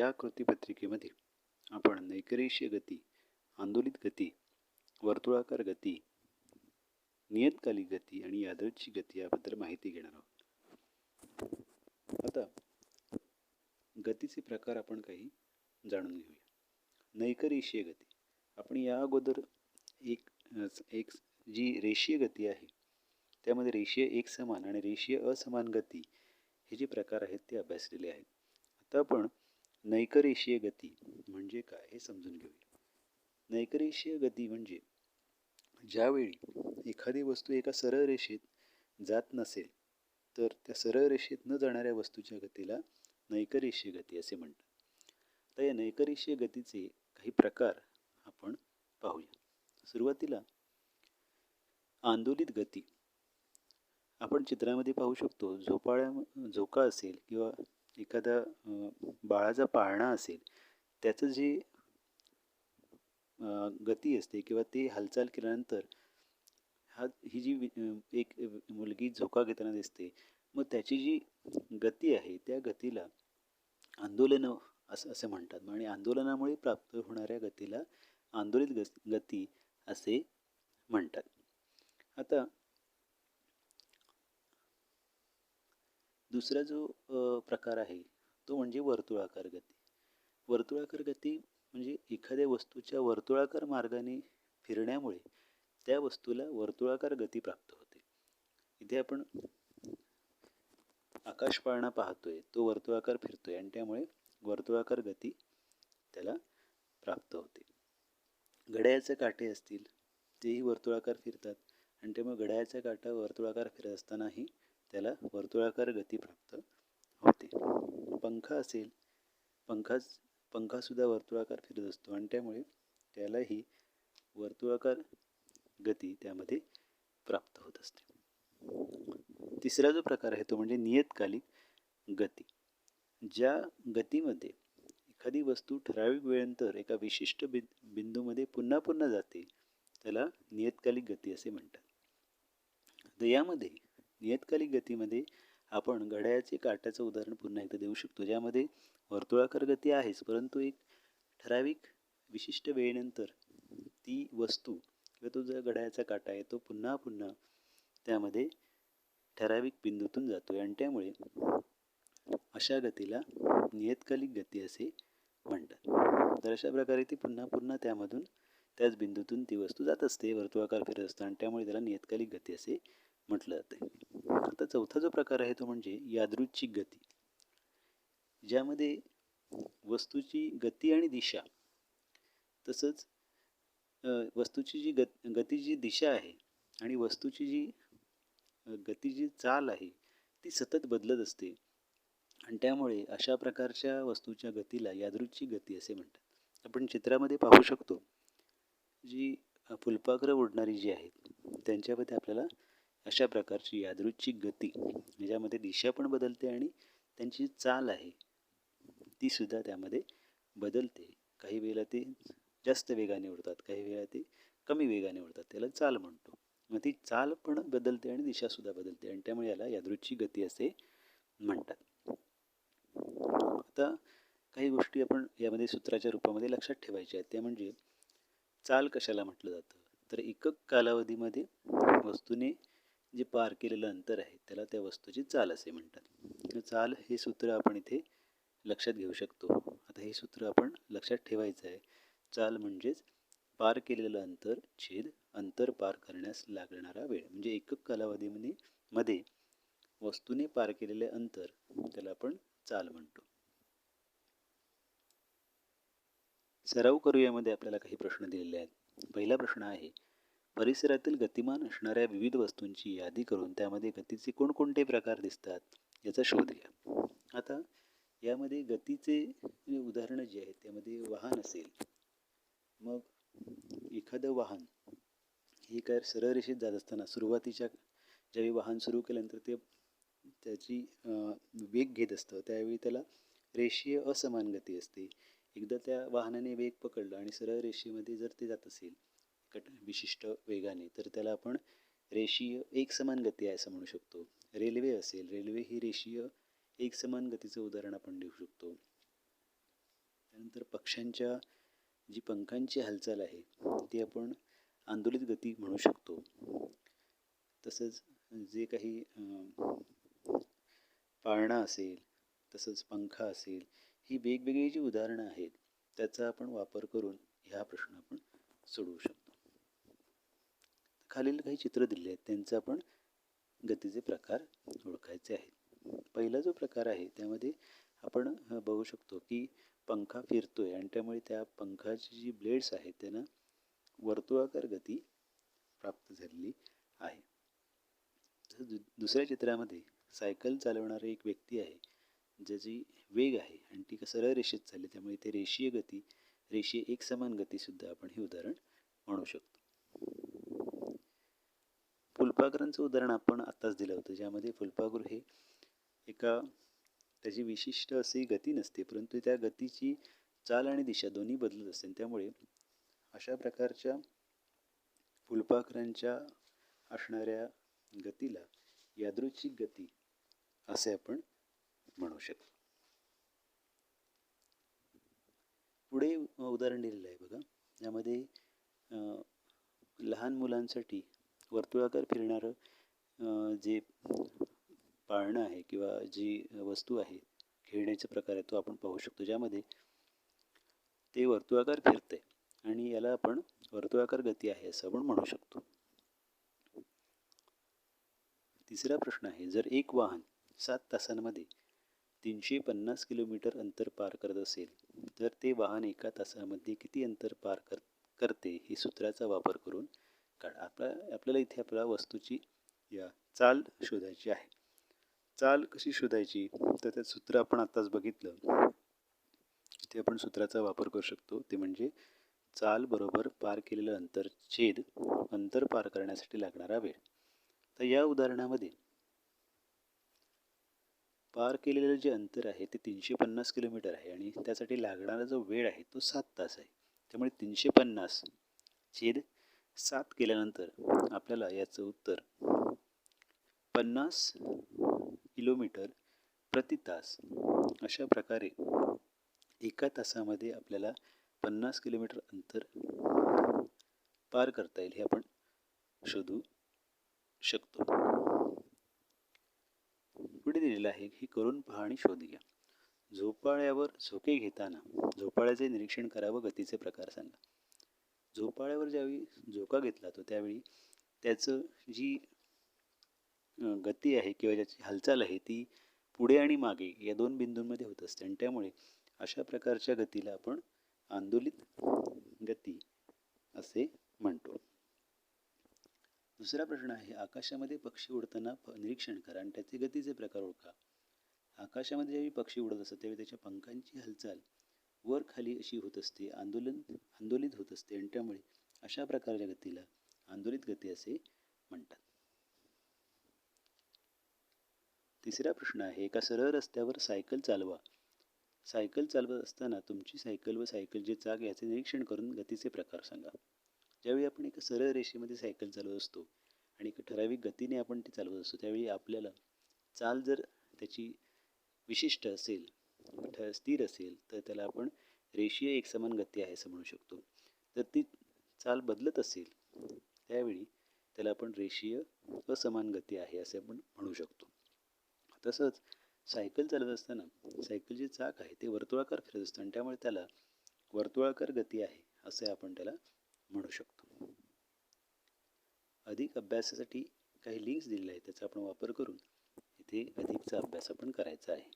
या कृतीपत्रिकेमध्ये आपण नैकरेषीय गती, आंदोलित गती, वर्तुळाकार गती, नियतकालिक गती आणि यादृच्छिक गती याबद्दल माहिती घेणार आहोत. आता गतीचे प्रकार आपण काही जाणून घेऊया. नैकरेषीय गती, आपण या अगोदर एक एक जी रेषीय गती आहे त्यामध्ये रेषीय एकसमान आणि रेषीय असमान गती हे जे प्रकार आहेत ते अभ्यासलेले आहेत. आता आपण नैकरेषीय गती म्हणजे काय हे समजून घेऊया. नैकरेषीय गती म्हणजे ज्यावेळी एखादी वस्तू एका सरळ रेषेत जात नसेल तर त्या सरळ रेषेत न जाणाऱ्या वस्तूच्या गतीला नैकरेषीय गती असे म्हणतात. तर या नैकरेषीय गतीचे काही प्रकार आपण पाहूया. सुरुवातीला आंदोलित गती. आपण चित्रामध्ये पाहू शकतो, झोका असेल किंवा एखादा बाळाचा पाळणा असेल, त्याचं जे गती असते किंवा ते हालचाल केल्यानंतर ही जी एक मुलगी झोका घेताना दिसते, मग त्याची जी गती आहे त्या गतीला आंदोलन असं म्हणतात. आणि आंदोलनामुळे प्राप्त होणाऱ्या गतीला आंदोलित गती असे म्हणतात. आता दुसरा जो प्रकार आहे तो म्हणजे वर्तुळाकार गती. वर्तुळाकार गती म्हणजे एखाद्या वस्तूच्या वर्तुळाकार मार्गाने फिरण्यामुळे त्या वस्तूला वर्तुळाकार गती प्राप्त होते. इथे आपण आकाश पाळणा पाहतोय, तो वर्तुळाकार फिरतोय आणि त्यामुळे वर्तुळाकार गती त्याला प्राप्त होते. घड्याळाचे काटे असतील, तेही वर्तुळाकार फिरतात आणि त्यामुळे घड्याळाचा काटा वर्तुळाकार फिरत असतानाही त्याला वर्तुळाकार गती प्राप्त होते. पंखा असेल, पंखासुद्धा वर्तुळाकार फिरत असतो आणि त्यामुळे त्यालाही वर्तुळाकार गती त्यामध्ये प्राप्त होत असते. तिसरा जो प्रकार आहे तो म्हणजे नियतकालिक गती. ज्या गतीमध्ये एखादी वस्तू ठराविक वेळेनंतर एका विशिष्ट बिंदूमध्ये पुन्हा पुन्हा जाते त्याला नियतकालिक गती असे म्हणतात. तर यामध्ये नियतकालिक गतीमध्ये आपण घड्याळाचे काट्याचं उदाहरण पुन्हा एकदा देऊ शकतो, ज्यामध्ये वर्तुळाकार गती आहेच, परंतु एक ठराविक विशिष्ट वेळेनंतर ती वस्तू किंवा तो जो घड्याळाचा काटा आहे तो पुन्हा पुन्हा त्यामध्ये ठराविक बिंदूतून जातोय आणि त्यामुळे अशा गतीला नियतकालिक गती असे म्हणतात. तर अशा प्रकारे ती पुन्हा पुन्हा त्यामधून त्याच बिंदूतून ती वस्तू जात असते, वर्तुळाकार फिरत असतं आणि त्यामुळे त्याला नियतकालिक गती असे म्हटलं जाते. आता चौथा जो प्रकार आहे तो म्हणजे यादृच्छिक गती, ज्यामध्ये वस्तूची गती आणि दिशा तसंच वस्तूची जी गतीची दिशा आहे आणि वस्तूची जी गतीची चाल आहे ती सतत बदलत असते आणि त्यामुळे अशा प्रकारच्या वस्तूच्या गतीला यादृच्छिक गती असे म्हणतात. आपण चित्रामध्ये पाहू शकतो, जी फुलपाखरं उडणारी जी आहेत त्यांच्यामध्ये आपल्याला अशा प्रकारची यादृच्छिक गती, ज्यामध्ये दिशा पण बदलते आणि त्यांची चाल आहे ती सुद्धा त्यामध्ये बदलते. काही वेळेला ते जास्त वेगाने उडतात, काही वेळेला ते कमी वेगाने उडतात, त्याला चाल म्हणतो. मग ती चाल पण बदलते आणि दिशासुद्धा बदलते आणि त्यामुळे याला यादृच्छिक गती असे म्हणतात. आता काही गोष्टी आपण यामध्ये सूत्राच्या रूपामध्ये लक्षात ठेवायच्या आहेत. त्या म्हणजे चाल कशाला म्हटलं जातं, तर एकक कालावधीमध्ये वस्तूने जे पार केलेलं अंतर आहे त्याला त्या वस्तूची चाल असे म्हणतात. चाल हे सूत्र आपण इथे लक्षात घेऊ शकतो. आता हे सूत्र आपण लक्षात ठेवायचं आहे. चाल म्हणजेच पार केलेलं अंतर छेद अंतर पार करण्यास लागणारा वेळ, म्हणजे एकक कालावधीमध्ये वस्तूने पार केलेले अंतर त्याला आपण चाल म्हणतो. सराव करूयामध्ये आपल्याला काही प्रश्न दिलेले आहेत. पहिला प्रश्न आहे, परिसरातील गतिमान असणाऱ्या विविध वस्तूंची यादी करून त्यामध्ये गतीचे कोणकोणते प्रकार दिसतात याचा शोध घ्या. आता यामध्ये गतीचे उदाहरणं जे आहेत त्यामध्ये वाहन असेल, मग एखादं वाहन हे काय सरळ रेषेत जात असताना सुरुवातीच्या ज्यावेळी वाहन सुरू केल्यानंतर ते त्याची वेग घेत असतं त्यावेळी त्याला रेषीय असमान गती असते. एकदा त्या वाहनाने वेग पकडला आणि सरळ रेषेमध्ये जर ते जात असेल विशिष्ट वेगाने तर त्याला आपण रेषीय एकसमान गती आहे असं म्हणू शकतो. रेल्वे असेल, रेल्वे ही रेषीय एकसमान गतीचं उदाहरण आपण देऊ शकतो. त्यानंतर पक्ष्यांच्या जी पंखांची हालचाल आहे ती आपण आंदोलित गती म्हणू शकतो. तसंच जे काही पाळणा असेल, तसंच पंखा असेल, ही वेगवेगळी जी उदाहरणं आहेत त्याचा आपण वापर करून ह्या प्रश्न आपण सोडवू शकतो. खालील काही चित्र दिले आहेत, त्यांचे आपण गतीचे प्रकार ओळखायचे आहेत. पहिला जो प्रकार आहे त्यामध्ये आपण बघू शकतो की पंखा फिरतोय आणि त्यामुळे त्या पंखाची जी ब्लेड्स आहेत त्यांना वर्तुळाकार गती प्राप्त झालेली आहे. दुसऱ्या चित्रामध्ये सायकल चालवणारा एक व्यक्ती आहे ज्याची वेग आहे आणि ती सरळ रेषेत चालली, त्यामुळे ते रेषीय एकसमान गतीसुद्धा आपण हे उदाहरण म्हणू शकतो. फुलपाखरांचं उदाहरण आपण आत्ताच दिलं होतं, ज्यामध्ये फुलपाखरू हे त्याची विशिष्ट अशी गती नसते, परंतु त्या गतीची चाल आणि दिशा दोन्ही बदलत असते. त्यामुळे अशा प्रकारच्या फुलपाखरांच्या असणाऱ्या गतीला यादृच्छिक गती असे आपण म्हणू शकतो. पुढे उदाहरण दिलेलं आहे बघा. यामध्ये लहान मुलांसाठी वर्तुळाकार फिरणारं जे पाळणं आहे किंवा जी वस्तू आहे, खेळण्याचा प्रकार आहे, तो आपण पाहू शकतो, ज्यामध्ये ते वर्तुळाकार फिरते आणि याला आपण वर्तुळाकार गती आहे असं आपण म्हणू शकतो. तिसरा प्रश्न आहे, जर एक वाहन 7 तासांमध्ये 350 किलोमीटर अंतर पार करत असेल तर ते वाहन एका तासामध्ये किती अंतर पार करते हे सूत्राचा वापर करून काढा. आपल्याला इथे आपल्या वस्तूची चाल शोधायची आहे. चाल कशी शोधायची तर त्या सूत्र आपण आत्ताच बघितलं. इथे आपण सूत्राचा वापर करू शकतो, ते म्हणजे चाल बरोबर पार केलेलं अंतर छेद अंतर पार करण्यासाठी लागणारा वेळ. तर या उदाहरणामध्ये पार केलेलं जे अंतर आहे ते 350 किलोमीटर आहे आणि त्यासाठी लागणारा जो वेळ आहे तो 7 तास आहे. त्यामुळे 350 छेद 7 केल्यानंतर आपल्याला याचं उत्तर 50 किलोमीटर प्रति तास अशा प्रकारे एका तासामध्ये आपल्याला 50 किलोमीटर अंतर पार करता येईल हे आपण शोधू शकतो. पुढे दिलेलं आहे की करून पहा आणि शोध घ्या. झोपाळ्यावर झोके घेताना झोपाळ्याचे निरीक्षण करा व गतीचे प्रकार सांगा. झोपाळ्यावर ज्यावेळी झोका घेतला तो त्यावेळी त्याचं जी गती आहे किंवा ज्याची हालचाल आहे ती पुढे आणि मागे या दोन बिंदूंमध्ये होत असते आणि त्यामुळे अशा प्रकारच्या गतीला आपण आंदोलित गती असे म्हणतो. दुसरा प्रश्न आहे, आकाशामध्ये पक्षी उडताना निरीक्षण करा आणि त्याचे गतीचे प्रकार ओळखा. आकाशामध्ये ज्यावेळी पक्षी उडत असतात त्यावेळी त्याच्या पंखांची हालचाल वर खाली अशी होत असते, आंदोलित होत असते आणि त्यामुळे अशा प्रकारच्या गतीला आंदोलित गती असे म्हणतात. तिसरा प्रश्न आहे, एका सरळ रस्त्यावर सायकल चालवा. सायकल चालवत असताना तुमची सायकल व सायकलचे चाक याचे निरीक्षण करून गतीचे प्रकार सांगा. ज्यावेळी आपण एका सरळ रेषेमध्ये सायकल चालवत असतो आणि एका ठराविक गतीने आपण ती चालवत असतो त्यावेळी आपल्याला चाल जर त्याची विशिष्ट असेल, स्थिर असेल तर त्याला आपण रेषीय एकसमान गती आहे असं म्हणू शकतो. जर ती चाल बदलत असेल त्यावेळी त्याला आपण रेषीय असमान गती आहे असे आपण म्हणू शकतो. तसंच सायकल चालवत असताना सायकलचे चाक आहे ते वर्तुळाकार फिरत असतं आणि त्यामुळे त्याला वर्तुळाकार गती आहे असे आपण त्याला म्हणू शकतो. अधिक अभ्यासासाठी काही लिंक्स दिलेले आहेत, त्याचा आपण वापर करून इथे अधिकचा अभ्यास आपण करायचा आहे.